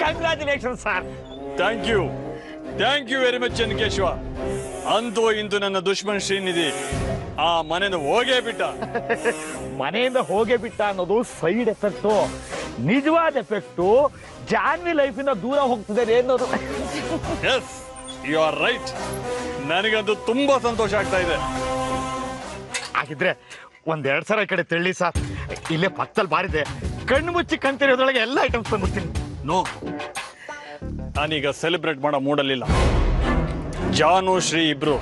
Congratulation sir. Thank you very much Channakeshava. ಅಂತೂ ಇಂದು ನನ್ನ ದುಶ್ಮನ್ ಶ್ರೀನಿಧಿ ಆ ಮನೆಯಿಂದ ಹೋಗೇ ಬಿಟ್ಟ. ಮನೆಯಿಂದ ಹೋಗೇ ಬಿಟ್ಟ ಅನ್ನೋದು ಸೈಡ್ ಎಫೆಕ್ಟು. ನಿಜವಾದ ಎಫೆಕ್ಟು ಜಾನ್ವಿ ಲೈಫಿಂದ ದೂರ ಹೋಗ್ತಿದ್ದಾರೆ ಅನ್ನೋದು. Yes, you are right. ನನಗಂತೂ ತುಂಬಾ ಸಂತೋಷ ಆಗ್ತಾ ಇದೆ. ಹಾಗಿದ್ರೆ ಒಂದೆರಡು ಸಲ ಈ ಕಡೆ ತೆಳ್ಳಿ ಸರ್. ಇಲ್ಲೇ ಪಕ್ಕದಲ್ಲಿ ಬಾರಿದೆ, ಕಣ್ಣು ಮುಚ್ಚಿ ಕಣ್ತಿರೋದ್ರೊಳಗೆ ಎಲ್ಲ ಐಟಮ್ಸ್ ತಂದ್ಬಿಡ್ತೀನಿ. ನೋ, ನಾನೀಗ ಸೆಲೆಬ್ರೇಟ್ ಮಾಡೋ ಮೂಡಲ್ಲಿಲ್ಲ. ಜಾನು ಶ್ರೀ ಇಬ್ರು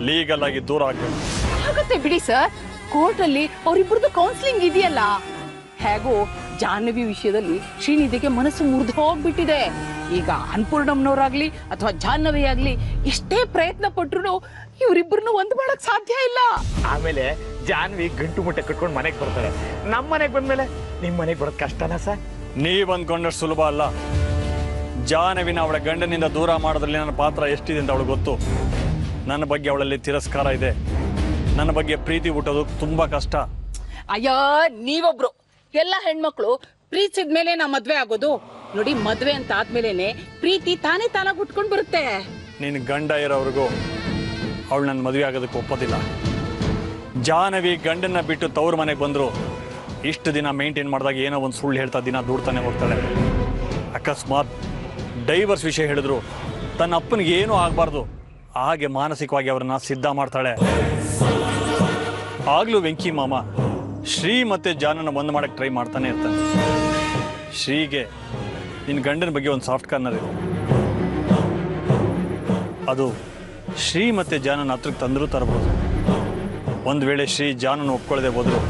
ಲೀಗಲ್ ಆಗಿ ದೂರ ಆಗ್ಬೇಕು. ಆಗುತ್ತೆ ಬಿಡಿ ಸರ್, ಕೋರ್ಟ್ ಅಲ್ಲಿ ಅವರಿಬ್ಬರದು ಕೌನ್ಸಿಲಿಂಗ್ ಇದೆಯಲ್ಲ. ಹೇಗೋ ಜಾಹ್ನವಿ ವಿಷಯದಲ್ಲಿ ಶ್ರೀನಿಧಿಗೆ ಮನಸ್ಸು ಮುರಿದು ಹೋಗ್ಬಿಟ್ಟಿದೆ. ಈಗ ಅನ್ಪೂರ್ಣಮ್ನವರಾಗ್ಲಿ ಅಥವಾ ಜಾಹ್ನವಿ ಆಗ್ಲಿ ಎಷ್ಟೇ ಪ್ರಯತ್ನ ಪಟ್ರು ಇವರಿಬ್ಬರನ್ನು ಒಂದು ಮಾಡಕ್ ಸಾಧ್ಯ ಇಲ್ಲ. ಆಮೇಲೆ ಜಾನ್ವಿ ಗಂಟು ಮುಟ್ಟೆ ಕಟ್ಕೊಂಡು ಮನೆಗೆ ಬರ್ತಾರೆ. ನಮ್ಮ ಮನೆಗೆ ಬಂದ್ಮೇಲೆ ನಿಮ್ ಮನೆಗೆ ಬರೋದ್ ಕಷ್ಟನಾ ಸರ್? ನೀವ್ ಅಂದ್ಕೊಂಡಷ್ಟು ಸುಲಭ ಅಲ್ಲ. ಜಾಹ್ನವಿನ ಅವಳ ಗಂಡನಿಂದ ದೂರ ಮಾಡೋದ್ರಲ್ಲಿ ನನ್ನ ಪಾತ್ರ ಎಷ್ಟಿದೆ ಅಂತ ಅವಳು ಗೊತ್ತು. ನನ್ನ ಬಗ್ಗೆ ಅವಳಲ್ಲಿ ತಿರಸ್ಕಾರ ಇದೆ. ನನ್ನ ಬಗ್ಗೆ ಪ್ರೀತಿ ಹುಟ್ಟೋದು ತುಂಬಾ ಕಷ್ಟ. ಅಯ್ಯೋ, ನೀವೊಬ್ರು ಎಲ್ಲ ಹೆಣ್ಮಕ್ಳು ಪ್ರೀತಿಸಿದ ಮೇಲೆ ನಾ ಮದ್ವೆ ಆಗೋದು ನೋಡಿ. ಮದ್ವೆ ಅಂತ ಆದ್ಮೇಲೆನೆ ಪ್ರೀತಿ ತಾನೇ ತಾನಾಗಿ ಉಟ್ಕೊಂಡ್ ಬರುತ್ತೆ. ನಿನ್ ಗಂಡ ಇರೋವ್ರಿಗೂ ಅವಳು ನನ್ನ ಮದುವೆ ಆಗೋದಕ್ಕೆ ಒಪ್ಪೋದಿಲ್ಲ. ಜಾಹ್ನವಿ ಗಂಡನ್ನ ಬಿಟ್ಟು ತವ್ರ ಮನೆಗೆ ಬಂದ್ರು ಇಷ್ಟು ದಿನ ಮೇಂಟೈನ್ ಮಾಡಿದಾಗ ಏನೋ ಒಂದು ಸುಳ್ಳು ಹೇಳ್ತಾ ದಿನ ದೂಡ್ತಾನೆ ಹೋಗ್ತಾಳೆ. ಅಕಸ್ಮಾತ್ ಡೈವರ್ಸ್ ವಿಷಯ ಹೇಳಿದ್ರು ತನ್ನ ಅಪ್ಪನಿಗೆ ಏನೂ ಆಗಬಾರ್ದು ಹಾಗೆ ಮಾನಸಿಕವಾಗಿ ಅವ್ರನ್ನ ಸಿದ್ಧ ಮಾಡ್ತಾಳೆ. ಆಗ್ಲೂ ವೆಂಕಿ ಮಾಮ ಶ್ರೀ ಮತ್ತೆ ಜಾನನ ಒಂದು ಮಾಡಕ್ಕೆ ಟ್ರೈ ಮಾಡ್ತಾನೆ ಇರ್ತಾನೆ. ಶ್ರೀಗೆ ನಿನ್ನ ಗಂಡನ ಬಗ್ಗೆ ಒಂದು ಸಾಫ್ಟ್ ಕಾರ್ನರ್ ಇದೆ. ಅದು ಶ್ರೀ ಮತ್ತೆ ಜಾನನ ಹತ್ರಕ್ಕೆ ತಂದರೂ ತರಬಹುದು. ಒಂದು ವೇಳೆ ಶ್ರೀ ಜಾನನ ಒಪ್ಕೊಳ್ಳದೆ ಹೋದ್ರು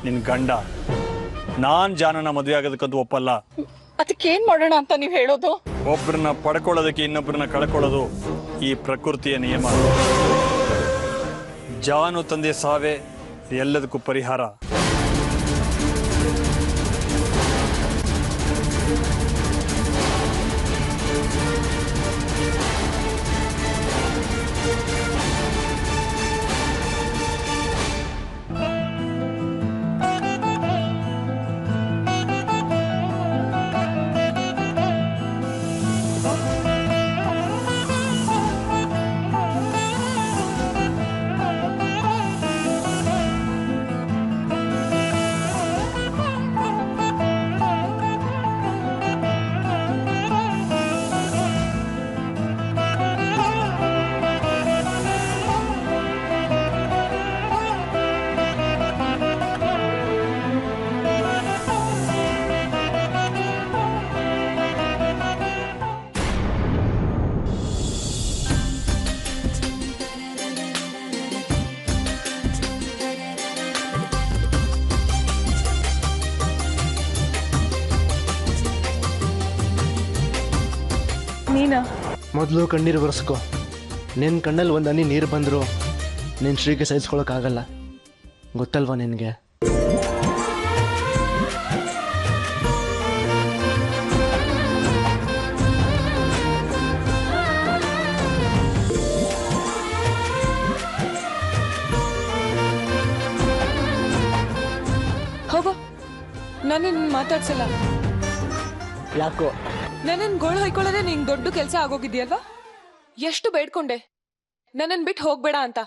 ನಿನ್ನ ಗಂಡ ನಾನ್ ಜಾನನ ಮದುವೆ ಆಗೋದಕ್ಕಂತೂ ಒಪ್ಪಲ್ಲ. ಅದಕ್ಕೆ ಏನ್ ಮಾಡೋಣ ಅಂತ ನೀವು ಹೇಳೋದು? ಒಬ್ಬರನ್ನ ಪಡ್ಕೊಳ್ಳೋದಕ್ಕೆ ಇನ್ನೊಬ್ಬರನ್ನ ಕಳ್ಕೊಳ್ಳೋದು ಈ ಪ್ರಕೃತಿಯ ನಿಯಮ. ಜಾನು ತಂದೆ ಸಾವೇ ಎಲ್ಲದಕ್ಕೂ ಪರಿಹಾರ. ಮೊದಲು ಕಣ್ಣೀರು ಬರೆಸ್ಕೊ. ನಿನ್ನ ಕಣ್ಣಲ್ಲಿ ಒಂದು ಹನಿ ನೀರು ಬಂದರೂ ನಿನ್ನ ಶ್ರೀಗೆ ಸಹಿಸ್ಕೊಳಕ್ಕಾಗಲ್ಲ, ಗೊತ್ತಲ್ವಾ ನಿನಗೆ? ಹೋಗೋ, ನನ್ನನ್ನು ಮಾತಾಡ್ಸಲ್ಲ. ಯಾಕೋ? ನನ್ನನ್ನು ಗೋಳು ಹೊಯ್ಕೊಳ್ಳೋದೇ ನಿಂಗೆ ದೊಡ್ಡ ಕೆಲಸ ಆಗೋಗಿದ್ಯಲ್ವಾ? ಎಷ್ಟು ಬೇಡ್ಕೊಂಡೆ ನನ್ನನ್ನು ಬಿಟ್ಟು ಹೋಗ್ಬೇಡ ಅಂತ.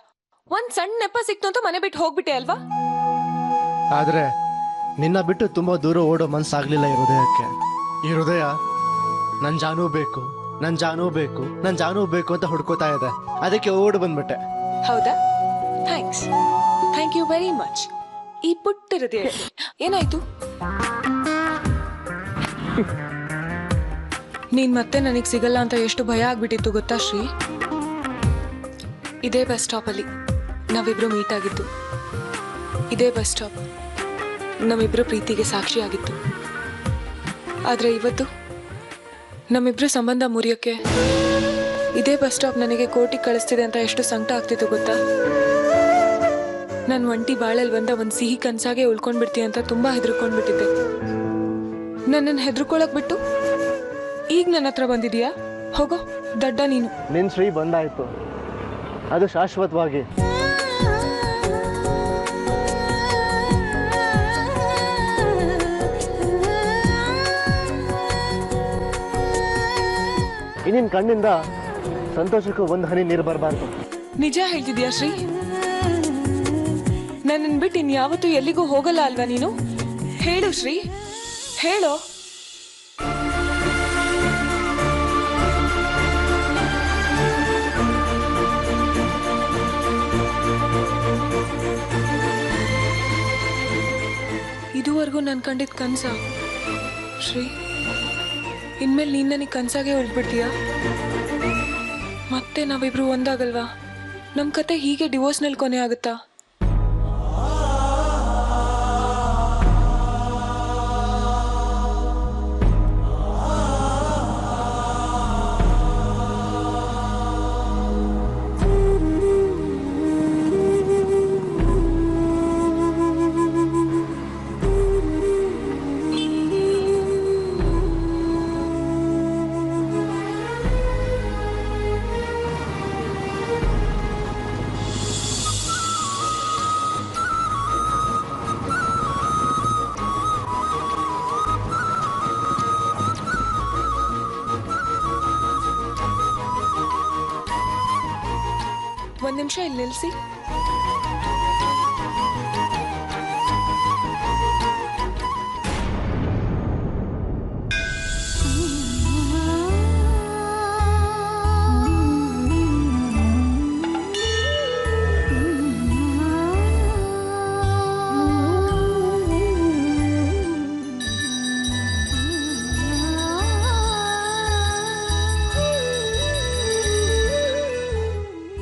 ಒಂದ್ ಸಣ್ಣ ನೆಪ ಸಿಕ್ತು ಅಂತ ಮನೆ ಬಿಟ್ಟು ಹೋಗ್ಬಿಟ್ಟೆ ಅಲ್ವಾ? ಆದರೆ ನಿನ್ನ ಬಿಟ್ಟು ತುಂಬ ದೂರ ಓಡೋ ಮನಸ್ಸಾಗಲಿಲ್ಲ ಈ ಹೃದಯಕ್ಕೆ. ಈ ಹೃದಯ ನನ್ನ ಜಾನೂ ಬೇಕು, ನನ್ನ ಜಾನೂ ಬೇಕು, ನನ್ನ ಜಾನೂ ಬೇಕು ಅಂತ ಹುಡ್ಕೋತಾ ಇದೆ. ಅದಕ್ಕೆ ಓಡಿ ಬಂದ್ಬಿಟ್ಟೆ. ಹೌದಾ? Thank you very much. ಈ ಪುಟ್ಟ ಹೃದಯ ಏನಾಯ್ತು? ನೀನ್ ಮತ್ತೆ ನನಗೆ ಸಿಗಲ್ಲ ಅಂತ ಎಷ್ಟು ಭಯ ಆಗ್ಬಿಟ್ಟಿತ್ತು ಗೊತ್ತಾ ಶ್ರೀ? ಇದೇ ಬಸ್ ಸ್ಟಾಪಲ್ಲಿ ನಾವಿಬ್ರು ಮೀಟ್ ಆಗಿದ್ದು. ಇದೇ ಬಸ್ ಸ್ಟಾಪ್ ನಮ್ಮಿಬ್ರು ಪ್ರೀತಿಗೆ ಸಾಕ್ಷಿ ಆಗಿತ್ತು. ಆದ್ರೆ ಇವತ್ತು ನಮ್ಮಿಬ್ರು ಸಂಬಂಧ ಮುರಿಯೋಕ್ಕೆ ಇದೇ ಬಸ್ ಸ್ಟಾಪ್ ನನಗೆ ಕೋರ್ಟಿಗೆ ಕಳಿಸ್ತಿದೆ ಅಂತ ಎಷ್ಟು ಸಂಕಟ ಆಗ್ತಿತ್ತು ಗೊತ್ತಾ? ನಾನು ಒಂಟಿ ಬಾಳಲ್ಲಿ ಬಂದ ಒಂದು ಸಿಹಿ ಕನ್ಸಾಗೆ ಉಳ್ಕೊಂಡ್ಬಿಡ್ತೀನಿ ಅಂತ ತುಂಬಾ ಹೆದರ್ಕೊಂಡ್ಬಿಟ್ಟಿದ್ದೆ. ನನ್ನನ್ನು ಹೆದರ್ಕೊಳಕ್ ಬಿಟ್ಟು ಈಗ ನನ್ನ ಹತ್ರ ಬಂದಿದೀಯಾ? ಹೋಗೋ ದಡ್ಡ ನೀನು. ನಿನ್ನ ಶ್ರೀ ಬಂದಾಯ್ತು, ಅದು ಶಾಶ್ವತವಾಗಿ. ನಿನ್ನ ಕಣ್ಣಿಂದ ಸಂತೋಷಕ್ಕೂ ಒಂದು ಹನಿ ನೀರು ಬರಬಾರ್ದು. ನಿಜ ಹೇಳ್ತಿದ್ಯಾ ಶ್ರೀ? ನನ್ನನ್ನು ಬಿಟ್ಟು ಇನ್ಯಾವತ್ತೂ ಎಲ್ಲಿಗೂ ಹೋಗಲ್ಲ ಅಲ್ವಾ ನೀನು? ಹೇಳು ಶ್ರೀ, ಹೇಳೋ. ಇದುವರೆಗೂ ನಾನು ಕಂಡಿದ್ದ ಕನಸ ಶ್ರೀ, ಇನ್ಮೇಲೆ ನೀನು ನನಗೆ ಕನಸಾಗೆ ಉಳ್ಬಿಡ್ತೀಯಾ? ಮತ್ತೆ ನಾವಿಬ್ರು ಒಂದಾಗಲ್ವಾ? ನಮ್ಮ ಕತೆ ಹೀಗೆ ಡಿವೋರ್ಸ್ನಲ್ಲಿ ಕೊನೆ ಆಗುತ್ತಾ? ಒಂದು ನಿಮಿಷ ಇಲ್ಲಿ ನಿಲ್ಲಿಸಿ.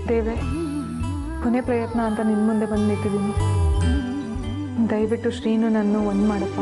ದೇವೆ, ಕೊನೆ ಪ್ರಯತ್ನ ಅಂತ ನಿನ್ನ ಮುಂದೆ ಬಂದು ನಿಂತಿದ್ದೀನಿ. ದಯವಿಟ್ಟು ಶ್ರೀನು ನನ್ನ ಒಂದು ಮಾಡಪ್ಪ.